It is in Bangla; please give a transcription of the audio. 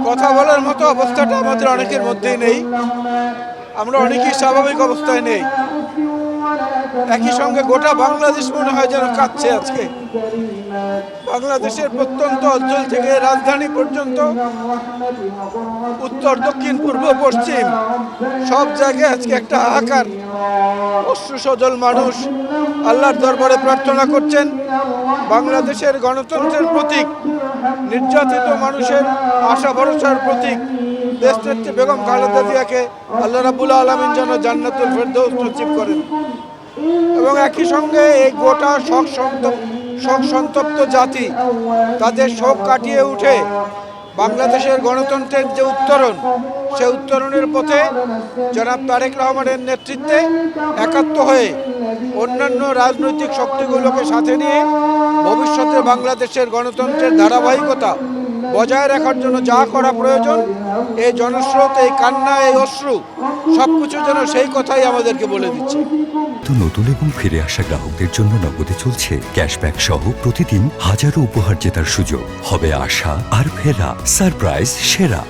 কথা বলার মতো অবস্থাটা আমাদের অনেকের মধ্যেই নেই। আমরা অনেকেই স্বাভাবিক অবস্থায় নেই। একই সঙ্গে গোটা বাংলাদেশ মনে হয় যেন কাঁদছে আজকে। বাংলাদেশের প্রত্যন্ত অঞ্চল থেকে রাজধানী পর্যন্ত, উত্তর, দক্ষিণ, পূর্ব, পশ্চিম সব জায়গায় আজকে একটা হাহাকার। অশ্রু সজল মানুষ আল্লাহর দরবারে প্রার্থনা করছেন। বাংলাদেশের গণতন্ত্রের প্রতীক, নির্যাতিত মানুষের আশা ভরসার প্রতীক দেশনেত্রী বেগম খালেদা জিয়াকে আল্লাহ রাব্বুল আলামিন যেন জান্নাতুল ফেরদৌস নসিব করেন। এবং একই সঙ্গে এই গোটা শোক সন্তপ্ত জাতি তাদের শোক কাটিয়ে উঠে বাংলাদেশের গণতন্ত্রের যে উত্তরণ, সে উত্তরণের পথে জনাব তারেক রহমানের নেতৃত্বে একাত্ম হয়ে অন্যান্য রাজনৈতিক শক্তিগুলোকে সাথে নিয়ে ভবিষ্যতে বাংলাদেশের গণতন্ত্রের ধারাবাহিকতা বজায় রাখার জন্য যা করা প্রয়োজন, এই জনস্রোত, এই কান্না, এই অশ্রু সবকিছু যেন সেই কথাই আমাদেরকে বলে দিচ্ছে। তো নতুন এবং ফিরে আসা গ্রাহকদের জন্য নগদে চলছে ক্যাশব্যাক সহ প্রতিদিন হাজারো উপহার জেতার সুযোগ। হবে আশা আর ফেরা সারপ্রাইজ সেরা।